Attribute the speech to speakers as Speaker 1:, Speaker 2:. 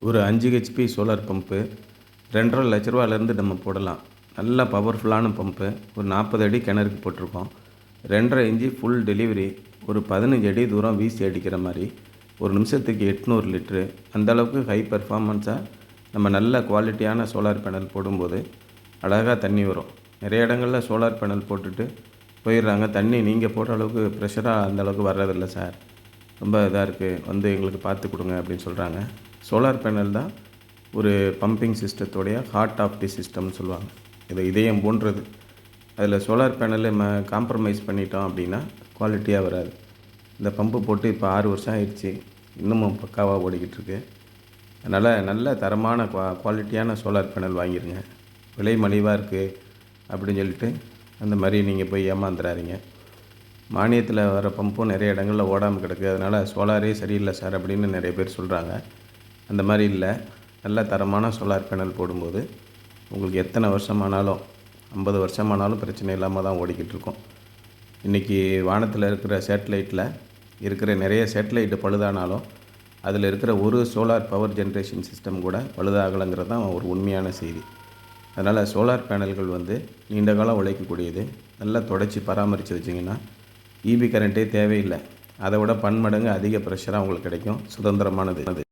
Speaker 1: ஒரு 5 HP solar pump 2,50,000 ரூபாயிலேருந்து நம்ம போடலாம். நல்ல பவர்ஃபுல்லான பம்பு. ஒரு 40 அடி கிணறுக்கு போட்டிருக்கோம். 2,5 இன்ச்சு ஃபுல் டெலிவரி. ஒரு 15 அடி தூரம் வீசி அடிக்கிற மாதிரி. ஒரு நிமிஷத்துக்கு 800 லிட்ரு. அந்த அளவுக்கு ஹை பெர்ஃபார்மன்ஸாக நம்ம நல்ல குவாலிட்டியான சோலார் பேனல் போடும்போது அழகாக தண்ணி வரும். நிறைய இடங்களில் சோலார் பேனல் போட்டுட்டு போயிடுறாங்க. தண்ணி நீங்கள் போடுற அளவுக்கு ப்ரெஷராக அந்த அளவுக்கு வர்றதில்ல சார். ரொம்ப இதாக இருக்குது, வந்து எங்களுக்கு பார்த்து கொடுங்க அப்படின்னு சொல்கிறாங்க. சோலார் பேனல் தான் ஒரு பம்பிங் சிஸ்டத்தோடைய ஹார்ட் ஆஃப் தி சிஸ்டம்னு சொல்லுவாங்க. இது இதயம் போன்றது. அதில் சோலார் பேனலை காம்ப்ரமைஸ் பண்ணிட்டோம் அப்படின்னா குவாலிட்டியாக வராது. இந்த பம்பு போட்டு இப்போ 6 வருஷம் ஆயிடுச்சு. இன்னமும் பக்காவாக ஓடிக்கிட்டு இருக்கு. அதனால் நல்ல தரமான குவாலிட்டியான சோலார் பேனல் வாங்கிடுங்க. விலை மலிவாக இருக்குது அப்படின்னு சொல்லிட்டு அந்த மாதிரி நீங்கள் போய் ஏமாந்துடாதீங்க. மானியத்தில் வர பம்பும் நிறைய இடங்களில் ஓடாமல் கிடக்கு. அதனால் சோலாரே சரியில்லை சார் அப்படின்னு நிறைய பேர் சொல்கிறாங்க. அந்த மாதிரி இல்லை. நல்ல தரமான சோலார் பேனல் போடும்போது உங்களுக்கு எத்தனை வருஷமானாலும் 50 வருஷமானாலும் பிரச்சனை இல்லாமல் தான் ஓடிக்கிட்டு இருக்கோம். இன்றைக்கி வானத்தில் இருக்கிற சேட்டலைட்டில் இருக்கிற நிறைய சேட்டலைட்டு பழுதானாலும் அதில் இருக்கிற ஒரு சோலார் பவர் ஜென்ரேஷன் சிஸ்டம் கூட பழுதாகலைங்கிறது தான் ஒரு உண்மையான செய்தி. அதனால் சோலார் பேனல்கள் நீண்ட காலம் உழைக்கக்கூடியது. நல்லா தொடச்சி பராமரித்து வச்சிங்கன்னா ஈபி கரண்ட்டே தேவையில்லை. அதை விட பன்மடங்கு அதிக ப்ரெஷராக உங்களுக்கு கிடைக்கும். சுதந்திரமானது.